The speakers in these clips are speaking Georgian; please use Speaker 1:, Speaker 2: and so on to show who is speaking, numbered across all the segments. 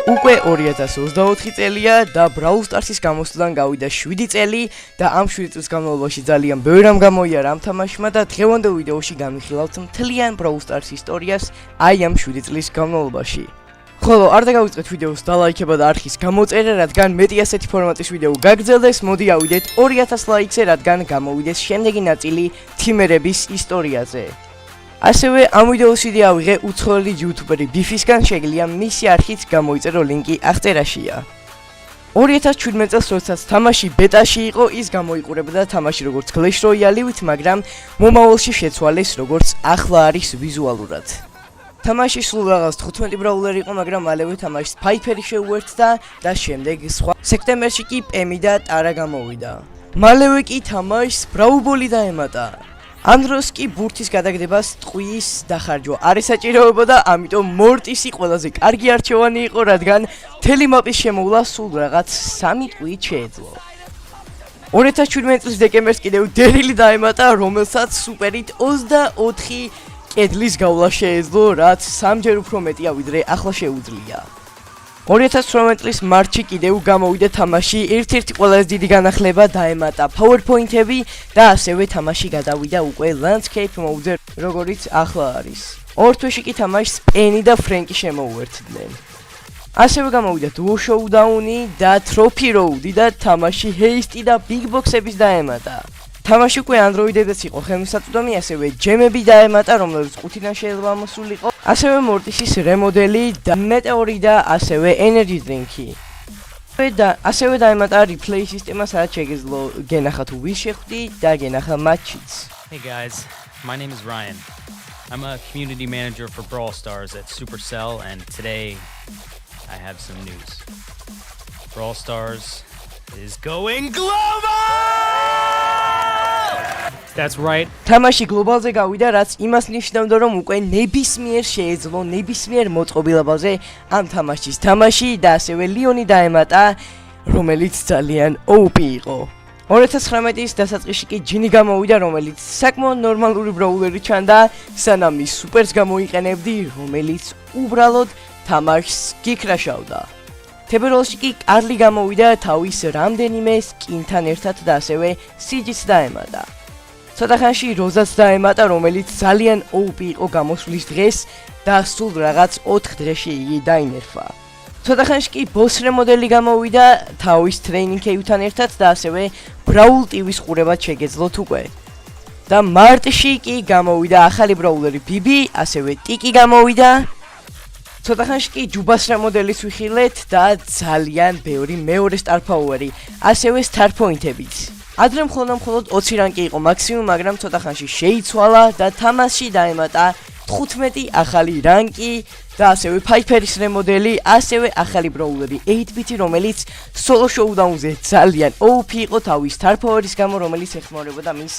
Speaker 1: უკვე 2024 წელია და Brawl Stars-ის გამოსვლიდან გავიდა 7 წელი და ამ 7 წლის განმავლობაში ძალიან ბევრი რამ გამოიარა ამ თამაშმა და დღევანდელ ვიდეოში განვიხილავთ მთლიან Brawl Stars ისტორიას აი ამ 7 წლის განმავლობაში. ხოლო არ დაგავიწყეთ ვიდეოს დალაიქება და არხის გამოწერა, რადგან მეტი ასეთი ფორმატის ვიდეო გაგრძელდეს, მოდი ავიდეთ 2000 ლაიქზე, რადგან გამოვიდეს შემდეგი ნაწილი თიმერების ისტორიაზე. ასევე ამ ვიდეოსიდი ავიღე უცხოელი იუთუბერი ბიფისგან, შეგიძლია მისი არხით გამოიწერო ლინკი აღწერაშია. 2017 წელს როდესაც თამაში ბეტაში იყო, ის გამოიყურებოდა თამაში როგორც Clash Royale-ით, მაგრამ მომავალში შეცვალეს როგორც ახლა არის ვიზუალურად. თამაში სულ რაღაც 15 ბრაულერი იყო, მაგრამ მალევე თამაშს Piper-ი შეუერთდა და შემდეგ სხვა. სექტემბერში კი პემი და ტარა გამოვიდა. მალევე კი თამაშს Brawl Ball-ი დაემატა. ამ დროს კი ბურთის გადაგდებას ტყუის დახარჯვა არ ესაჭიროებოდა, ამიტომ მორტისი ყველაზე კარგი არჩევანი იყო, რადგან მთელი მაპის შემოვლა სულ რაღაც 3 ტყუით შეეძლო. 2017 წლის დეკემბერს კიდევ დერილი დაემატა, რომელსაც სუპერით 24 კედლის გავლა შეეძლო, რაც 3-ჯერ უფრო მეტია ვიდრე ახლა შეუძლია. 2018 წლის მარტში კიდევ გამოვიდა თამაში, ერთ-ერთი ყველაზე დიდი განახლება დაემატა PowerPoint-ები და ასევე თამაში გადავიდა უკვე Landscape mode-ზე, როგორიც ახლა არის. ორ თვეში კი თამაშს პენი და ფრენკი შემოუერთდნენ. ასევე გამოვიდა Duo Showdown-ი და Trophy Road-ი და თამაში Haste და Big Box-ების დაემატა. თამაში უკვე Android-ებზეც იყო ხელმისაწვდომი, ასევე ჯემები დაემატა, რომლებიც 5-დან შეიძლება ამოსულიყო. ასევე მორტისის რემოდელი და მეტეორი და ასევე Energy Drink-ი. ასევე დაემატა Replay სისტემა, სადაც შეგეძლო გენახა თუ ვის შეხვდი და გენახა მატჩიც.
Speaker 2: Hey guys, my name is Ryan. I'm a community manager for Brawl Stars at Supercell, and today I have some news. Brawl Stars is going global! That's right.
Speaker 1: თამაში გლობალზე გავიდა, რაც იმას ნიშნავდა, რომ უკვე ნებისმიერ შეეძლო ნებისმიერ მოწყობილობაზე ამ თამაშის თამაში და ასევე ლიონი დაემატა, რომელიც ძალიან OP იყო. 2019 დასაწყისში კი ჯინი გამოვიდა, რომელიც საკმაოდ ნორმალური ბრაულერი ჩანდა, სანამ ის სუპერს გამოიყენებდი, რომელიც უბრალოდ თამაშს გიქრაშავდა. თებერვალში კი კარლი გამოვიდა თავის რამდენიმე სკინთან ერთად და ასევე სიჯიც დაემატა. ცოტა ხანში როზაც დაემატა, რომელიც ძალიან OP იყო გამოსვლის დღეს და სულ რაღაც 4 დღეში იგი დაინერფა. ცოტა ხანში კი ბოს რემოდელი გამოვიდა თავის ტრეინინგ კეივთან ერთად და ასევე Brawl TV-ს ყურებაც შეგეძლოთ უკვე. და მარტში კი გამოვიდა ახალი ბრაულერი ბიბი, ასევე ტიკი გამოვიდა. ცოტა ხანში კი ჯუბას რემოდელის ვიხილეთ და ძალიან ბევრი მეორე star power-ი, ასევე star point-ებიც. ადრე მხოლოდ 20 რანკი იყო მაქსიმუმ, მაგრამ ცოტა ხანში შეიცვალა და თამაში დაემატა 15 ახალი რანკი და ასევე Piper-ის რემოდელი, ასევე ახალი ბრაულერი 8-bit-ი, რომელიც Solo Showdown-ზე ძალიან OP იყო თავის star power-ის გამო, რომელიც ეხმარებოდა მის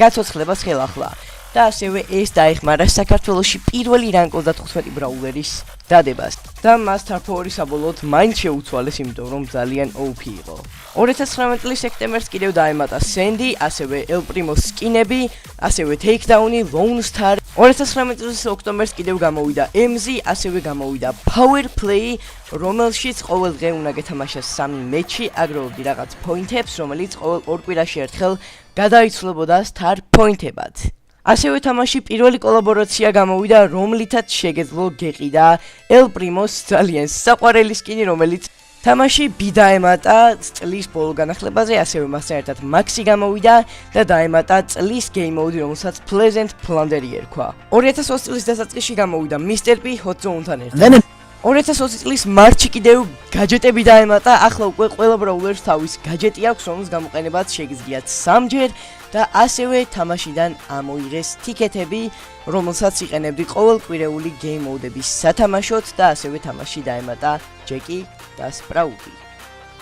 Speaker 1: გაცოცხლებას ხელახლა. და ასევე ეს დაეხმარა საქართველოში პირველი რანკ 35 ბრაულერის დადებას და მას star power-ი საბოლოოდ მაინც შეუცვალეს, იმიტომ რომ ძალიან OP იყო. 2019 წლის სექტემბერს კიდევ დაემატა Sandy, ასევე El Primo-ს სკინები, ასევე Takedown-ი, Lone Star. 2019 წლის ოქტომბერს კიდევ გამოვიდა MZ, ასევე გამოვიდა Power Play, რომელშიც ყოველ დღე უნდა გეთამაშას 3 მეჩი, აგროვებდი რაღაც point-ებს, რომელიც ყოველ 2 კვირაში ერთხელ გადაიცვლებოდა star point-ებად. ასევე თამაში პირველი კოლაბორაცია გამოვიდა, რომლითაც შეგეძლო გეყიდა El Primo-ს ძალიან საყვარელი სკინი, რომელიც თამაში B დაემატა წლის ბოლო განახლებაზე, ასევე მასთან ერთად Maxi გამოვიდა და დაემატა წლის game mode, რომელსაც Pleasant Plunder-ი ერქვა. 2020 წლის დასაწყისში გამოვიდა Mr. P Hot Zone-თან ერთად. 2020 წლის მარტში კიდევ გაჯეტები დაემატა, ახლა უკვე ყველა ბრაულერს თავის გაჯეტი აქვს, რომელს გამოყენებაც შეგიძლიათ 3-ჯერ და ასევე თამაშიდან ამოიღეს ტიკეტები, რომელსაც იყენებდი ყოველკვირეული game mode-ების სათამაშოდ და ასევე თამაში დაემატა ჯეკი და სპრაუტი.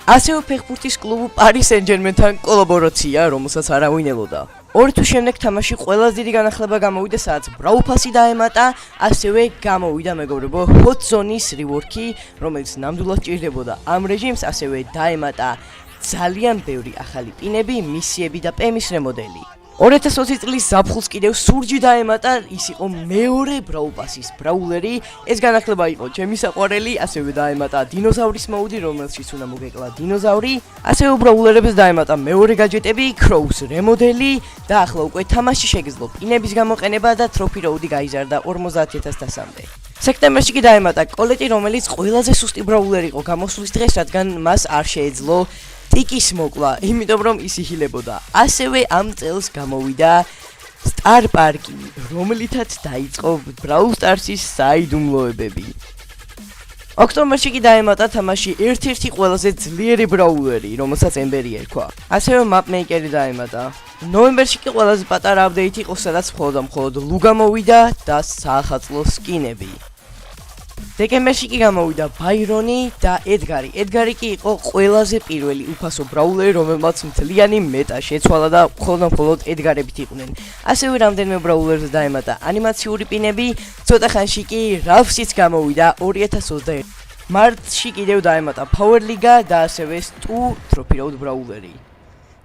Speaker 1: ასევე ფეხბურთის კლუბ Paris Saint-Germain-თან კოლაბორაცია, რომელსაც არავინ ელოდა. 2 თვის შემდეგ თამაში ყველაზე დიდი განახლება გამოვიდა, სადაც Brawl Pass-ი დაემატა, ასევე გამოვიდა მეგობრებო Hot Zone-ის rework-ი, რომელიც ნამდვილად ჭირდებოდა ამ რეჟიმს, ასევე დაემატა ძალიან ბევრი ახალი პინები, მისიები და პემის რემოდელი. 2020 წლის ზაფხულს კიდევ სურჯი დაემატა, ის იყო მეორე Brawl Pass-ის ბრაულერი. ეს განახლება იყო ჩემი საყვარელი, ასევე დაემატა დინოზავრის მოუდი, რომელშიც უნდა მოგეკლა დინოზავრი. ასევე ბრაულერებს დაემატა მეორე გაჯეტები, Crow's რემოდელი და ახლა უკვე თამაში შეგეძლო პინების გამოყენება და Trophy Road-ი გაიზარდა 50000-მდე. სექტემბერში კი დაემატა კოლეტი, რომელიც ყველაზე სუსტი ბრაულერი იყო გამოსვლის დღეს, რადგან მას არ შეეძლო ტიკის მოკლა, იმიტომ რომ ის იხილებოდა. ასევე ამ წელს გამოვიდა Star Park-ი, რომელითაც დაიწყო Brawl Stars-ის საიდუმლოებები. ოქტომბერში კი დაემატა თამაში ერთ-ერთი ყველაზე ძლიერი ბრაულერი, რომელსაც ემბერი ერქვა. ასევე Map Maker-ი დაემატა. ნოემბერში კი ყველაზე პატარა აპდეიტი იყო, სადაც მხოლოდ ლუგა მოვიდა და საახალწლო სკინები. დეკემბერში კი გამოვიდა ბაირონი და ედგარი. ედგარი კი იყო ყველაზე პირველი უფასო ბრაულერი, რომელმაც მთლიანი მეტა შეცვალა და მხოლოდ ედგარებით იყვნენ. ასევე რამდენიმე ბრაულერს დაემატა ანიმაციური პინები, ცოტა ხანში კი რალფსიც გამოვიდა 2021. მარტში კიდევ დაემატა Power Liga და ასევე Stu Trophy Road ბრაულერი.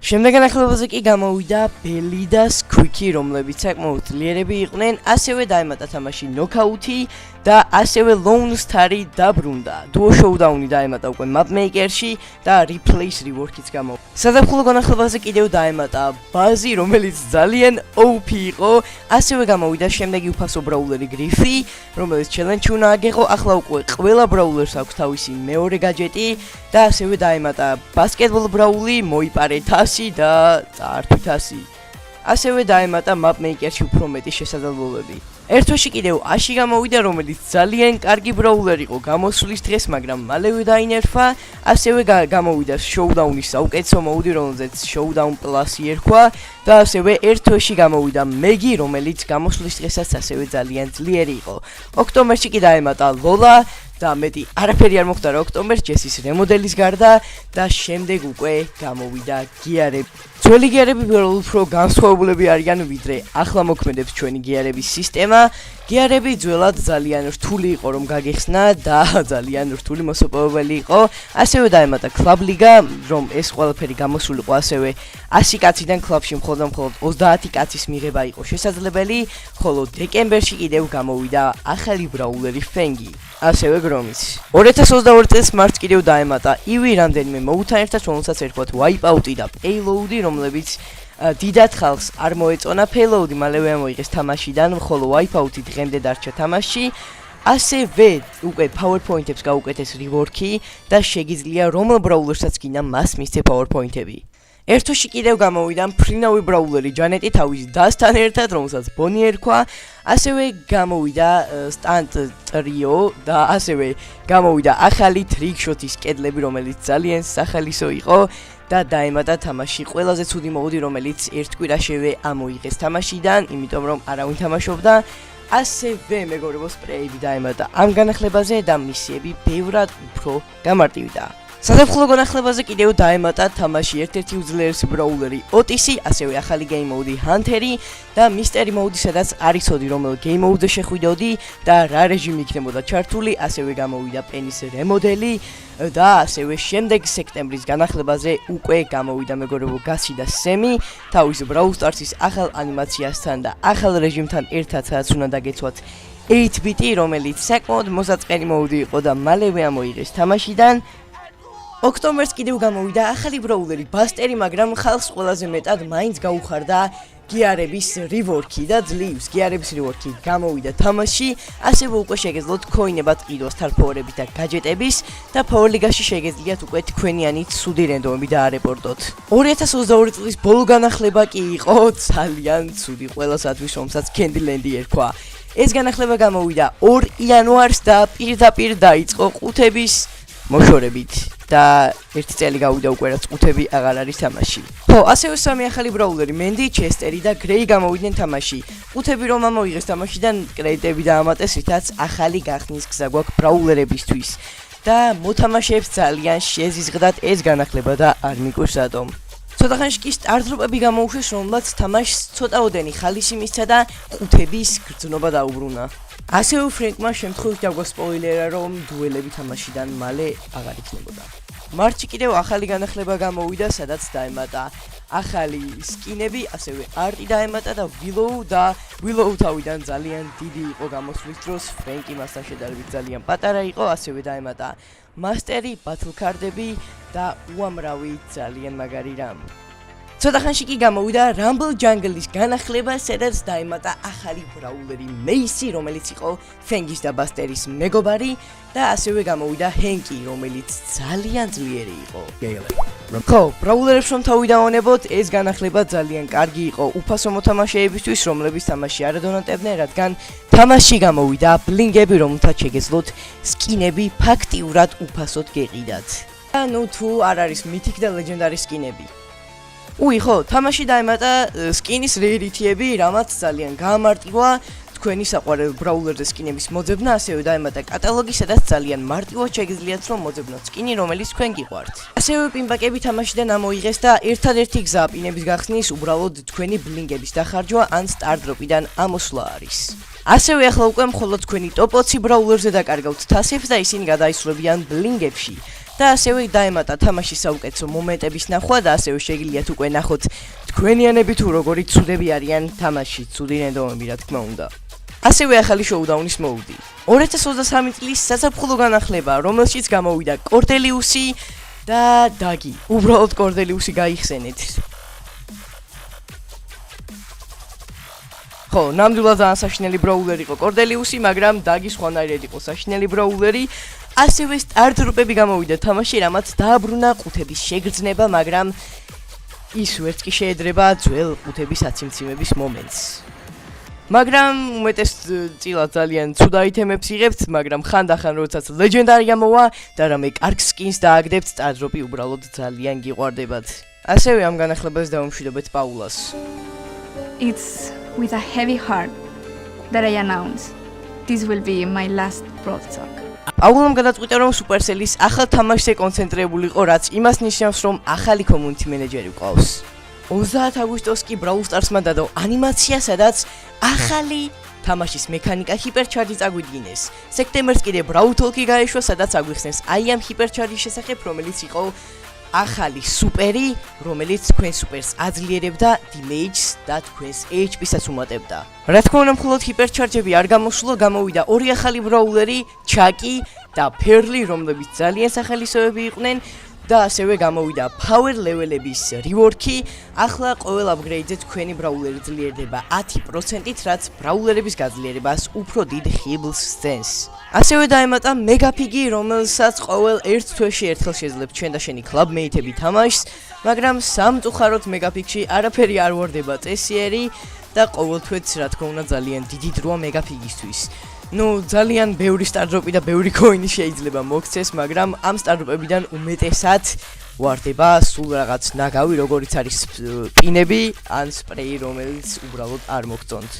Speaker 1: შემდეგ განახლებაზე კი გამოვიდა ბელი და სკვიკი, რომლებიც საკმაოდ ძლიერები იყვნენ, ასევე დაემატა თამაში ნოკაუთი და ასევე Lone Star-ი დაბრუნდა. Duo Showdown-ი დაემატა უკვე Map Maker-ში და Replace Rework-იც გამოვიდა. საზაფხულო განახლებაზე კიდევ დაემატა ბაზი, რომელიც ძალიან OP იყო, ასევე გამოვიდა შემდეგი უფასო ბრაულერი გრიფი, რომელიც challenge-ი უნდა აგეყო. ახლა უკვე ყველა ბრაულერს აქვს თავისი მეორე გაჯეტი და ასევე დაემატა ბასკეტბოლ ბრაული, მოიპარე თასი და წაართვი თასი. ასევე დაემატა Map Maker-ში უფრო მეტი შესაძლებლობები. ერთ თვეში კიდევ აში გამოვიდა, რომელიც ძალიან კარგი ბრაულერი იყო გამოსვლის დღეს, მაგრამ მალევე დაინერფა. ასევე გამოვიდა Showdown-ის საუკეთესო მოუდი, რომელზეც Showdown Plus-ი ერქვა და ასევე ერთ თვეში გამოვიდა Megi, რომელიც გამოსვლის დღესაც ასევე ძალიან ძლიერი იყო. ოქტომბერში კი დაემატა Lola და მეტი არაფერი არ მოხდა ოქტომბერს ჯესის რემოდელის გარდა და შემდეგ უკვე გამოვიდა გიარები. ძველი გიარები უფრო განსხვავებულები არიან, ვიდრე ახლა მოქმედებს ჩვენი გიარების სისტემა. გიარები ძველად ძალიან რთული იყო რომ გაგეხსნა და ძალიან რთული მოსაპოვებელი იყო. ასევე დაემატა Club Liga, რომ ეს ყველაფერი გამოსულიყო ასევე 100 კაციდან კლუბში მხოლოდ 30 კაცის მიღება იყო შესაძლებელი, ხოლო დეკემბერში კიდევ გამოვიდა ახალი ბრაულერი Fengi. ასევე გრომიც. 2022 წელს მარტს კიდევ დაემატა ივი რამდენიმე მოუთან ერთად, რომელსაც ერქვათ Wipeout-ი და Payload-ი, რომლებიც დიდად ხალხს არ მოეწონა. Payload-ი მალევე ამოიღეს თამაშიდან, ხოლო Wipeout-ი დღემდე დარჩა თამაში. ასევე უკვე PowerPoint-ებს გაუკეთეს rework-ი და შეგიძლია რომელ ბრაულერსაც გინდა მას მისცე PowerPoint-ები. ერთ თვეში კიდევ გამოვიდა მფრინავი ბრაულერი ჯანეტი თავის დასთან ერთად, რომელსაც ბონი ერქვა. ასევე გამოვიდა Stunt Trio და ასევე გამოვიდა ახალი Trickshot-ის კედლები, რომელიც ძალიან სახალისო იყო და დაემატა თამაში ყველაზე ცუდი მოუდი, რომელიც ერთ კვირაშივე ამოიღეს თამაშიდან, იმიტომ რომ არავინ თამაშობდა. ასევე მეგობრებო სპრეები დაემატა ამ განახლებაზე და მისიები ბევრად უფრო გამარტივდა. საზაფხულო განახლებაზე კიდევ დაემატა თამაში ერთ-ერთი უძლიერესი ბრაულერი Otis-ი, ასევე ახალი game mode Hunter-ი და Mystery mode, სადაც არ იცოდი რომელ game mode-ზე შეხვიდოდი და რა რეჟიმი იქნებოდა ჩართული. ასევე გამოვიდა Penny-ის რემოდელი და ასევე შემდეგ სექტემბრის განახლებაზე უკვე გამოვიდა მეგობრებო გასი და Sammy თავის Brawl Stars-ის ახალ ანიმაციასთან და ახალ რეჟიმთან ერთად, სადაც უნდა დაგეცვათ 8-bit-ი, რომელიც საკმაოდ მოსაწყენი მოუდი იყო და მალევე ამოიღეს თამაშიდან. ოქტომბერს კიდევ გამოვიდა ახალი ბრაულერი Buster-ი, მაგრამ ხალხს ყველაზე მეტად მაინც გაუხარდა გიარების rework-ი და ძლივს გიარების rework-ი გამოვიდა თამაში. ასევე უკვე შეგეძლოთ ქოინებად ყიდვას თარფოვერებით და გაჯეტების და Power Liga-ში შეგეძლიათ უკვე თქვენიანი ცუდი რენდომები დაარეპორტოთ. 2022 წლის ბოლო განახლება კი იყო ძალიან ცუდი ყველასათვის, რომელსაც Candyland-ი ერქვა. ეს განახლება გამოვიდა 2 იანვარს და პირდაპირ დაიწყო ყუთების მოშორებით და ერთი წელი გავიდა უკვე რაც ყუთები აღარ არის თამაში. ასევე სამი ახალი ბრაულერი Mandy, Chester და Gray გამოვიდნენ თამაში. ყუთები რომ ამოიღეს თამაშიდან, კრედიტები დაამატეს, რითაც ახალი გახსნის გზა გვაქვს ბრაულერებისთვის და მოთამაშეებს ძალიან შეზიზღდათ ეს განახლება და არ მიკვირს რატომ. ცოტა ხანში კი სტარტ-დროპები გამოუშვეს, რომელმაც თამაშს ცოტაოდენი ხალისი მისცა და ყუთების გრძნობა დაუბრუნა. ასევე ფრენკმა შემთხვევით დაგვასპოილერა, რომ დუელები თამაშიდან მალე აღარ იქნებოდა. მარტში კიდევ ახალი განახლება გამოვიდა, სადაც დაემატა ახალი სკინები, ასევე არტი დაემატა და ვილოუ თავიდან ძალიან დიდი იყო გამოსვლის დროს, ფრენკი მასთან შედარებით ძალიან პატარა იყო, ასევე დაემატა მასტერი, ბათლ კარდები და უამრავი ძალიან მაგარი რამ. ცოტა ხანში კი გამოვიდა Rumble Jungle-ის განახლება, სადაც დაემატა ახალი ბრაულერი მეისი, რომელიც იყო ფენგის და ბასტერის მეგობარი და ასევე გამოვიდა ჰენკი, რომელიც ძალიან ძლიერი იყო. ხო, ბრაულერებს რომ თავი დავანებოთ, ეს განახლება ძალიან კარგი იყო უფასო მოთამაშეებისთვის, რომლებიც თამაში არ ადონატებდნენ, რადგან თამაში გამოვიდა ბლინგები, რომელთაც შეგეძლოთ სკინები ფაქტიურად უფასოდ გეყიდათ. და ნუ თუ არ არის მითიკ და ლეგენდარი სკინები. ხო, თამაში დაემატა სკინის რეირითიები, რამაც ძალიან გაამარტივა თქვენი საყვარელ ბრაულერზე სკინების მოძებნა, ასევე დაემატა კატალოგი, სადაც ძალიან მარტივად შეგიძლიათ რომ მოძებნოთ სკინი, რომელიც თქვენ გიყვართ. ასევე პინბაკები თამაშიდან ამოიღეს და ერთადერთი გზა პინების გახსნის უბრალოდ თქვენი ბლინგების დახარჯვა ან სტარდროპიდან ამოსვლა არის. ასევე ახლა უკვე მხოლოდ თქვენი ტოპ 20 ბრაულერზე დაკარგავთ თასებს და ისინი გადაისვლებიან ბლინგებში. და ასევე დაემატა თამაშის საუკეთესო მომენტების ნახვა და ასევე შეგიძლიათ უკვე ნახოთ თქვენიანები თუ როგორი ცუდები არიან თამაში, ცუდი რენდომები რა თქმა უნდა. ასევე ახალი შოუდაუნის მოუდი. 2023 წლის საზაფხულო განახლება, რომელშიც გამოვიდა კორდელიუსი და დაგი. უბრალოდ კორდელიუსი გაიხსენეთ. ხო, ნამდვილად ძალიან საშინელი ბრაულერი იყო კორდელიუსი, მაგრამ დაგი სხვანაირად იყო საშინელი ბრაულერი. ასევე სტარდროპები გამოვიდა თამაში, რამაც დააბრუნა ყუთების შეგრძნება, მაგრამ ის ვერც კი შეედრება ძველ ყუთების აციმციმების მომენტს. მაგრამ უმეტეს წილად ძალიან ცუდ აიტემებს იღებთ, მაგრამ ხანდახან როდესაც ლეგენდარი გამოვა და რამე კარგ სკინს დააგდებთ, სტარდროპი უბრალოდ ძალიან გიყვარდებათ. ასევე ამ განახლებაზე დავუმშვიდობეთ პაულას.
Speaker 3: It's with a heavy heart that I announce this will be my last Brawl Talk.
Speaker 1: პაულამ გადაწყვიტა რომ Supercell-ის ახალ თამაშზე კონცენტრირებულიყო, რაც იმას ნიშნავს, რომ ახალი community manager-ი ყავს. 30 აგვისტოს კი Brawl Stars-მა დადო ანიმაცია, სადაც ახალი თამაშის მექანიკა ჰიპერჩარჯი წაგვიდგინეს. სექტემბერს კიდე Brawl Talk-ი გაეშვა, სადაც აგვიხსნეს აი ამ ჰიპერჩარჯის შესახებ, რომელიც იყო ახალი სუპერი, რომელიც თქვენ სუპერს აძლიერებდა damage-ს და თქვენს HP-საც უმატებდა. რა თქმა უნდა, მხოლოდ ჰიპერჩარჯები არ გამოსულა, გამოვიდა ორი ახალი ბრაულერი, ჩაკი და ფერლი, რომლებიც ძალიან სახალისოები იყვნენ და ასევე გამოვიდა power level-ების rework-ი. ახლა ყოველ upgrade-ზე თქვენი ბრაულერი ძლიერდება 10%-ით, რაც ბრაულერების გაძლიერებას უფრო დიდ ხიბლს სცემს. ასევე დაემატა მეგაფიგი, რომელსაც ყოველ ერთ თვეში ერთხელ შეძლებთ ჩვენ და შენი კლაბმეიტები თამაშს, მაგრამ სამწუხაროდ მეგაფიგში არაფერი არ ვარდება წესიერი და ყოველ თვეც რა თქმა უნდა ძალიან დიდი დროა მეგაფიგისთვის. ნუ ძალიან ბევრი სტარდროპი და ბევრი კოინი შეიძლება მოგცეს, მაგრამ ამ სტარდროპებიდან უმეტესად ვარდება სულ რაღაც ნაგავი, როგორიც არის პინები ან სპრეი, რომელიც უბრალოდ არ მოგწონთ.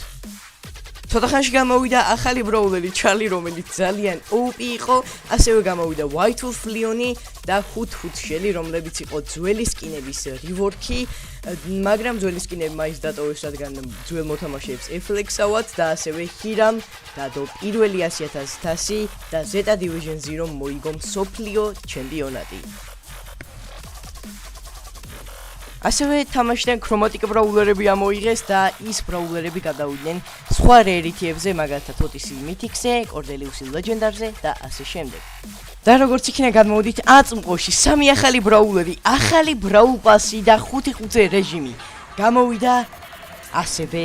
Speaker 1: ცოტა ხანში გამოვიდა ახალი ბრაულერი ჩარლი, რომელიც ძალიან OP იყო, ასევე გამოვიდა White Wolf Leon-ი და Hoot Shell-ი, რომლებიც იყო ძველი სკინების rework-ი, მაგრამ ძველი სკინები მაინც დატოვეს, რადგან ძველ მოთამაშეებს ეფლექსავად და ასევე ჰირამ დადო პირველი 100,000 თასი და Zeta Division Zero მოიგო მსოფლიო ჩემპიონატი. ასევე თამაშიდან ქრომატიკ ბრაულერები ამოიღეს და ის ბრაულერები გადავიდნენ სხვა რეირითიებზე, მაგალითად Otis Mythic-ზე, კორდელიუსი ლეგენდარზე და ასე შემდეგ. და როგორც იქნა გადმოვიდით აწმყოში, სამი ახალი ბრაულერი, ახალი ბრაულ პასი და 5-5 რეჟიმი გამოვიდა ასევე.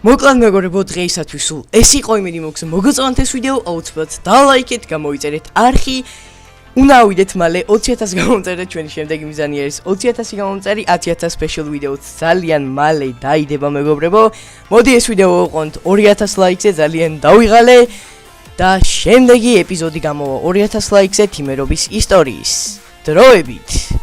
Speaker 1: მოკლედ მეგობრებო, დღეისათვის სულ ეს იყო იმედი მოგს მოგწონთ ეს ვიდეო, აუცილებლად დალაიქეთ, გამოიწერეთ არხი. უნდა ავიდეთ მალე 20,000 გამომწერეთ, ჩვენი შემდეგი მიზანი არის 20,000 გამომწერი, 10,000 special ვიდეოც ძალიან მალე დაიდება მეგობრებო. მოდი ეს ვიდეო ვიყონთ 2,000 ლაიქზე, ძალიან დავიღალე და შემდეგი ეპიზოდი გამოვა 2,000 ლაიქზე თიმერობის ისტორიის. დროებით.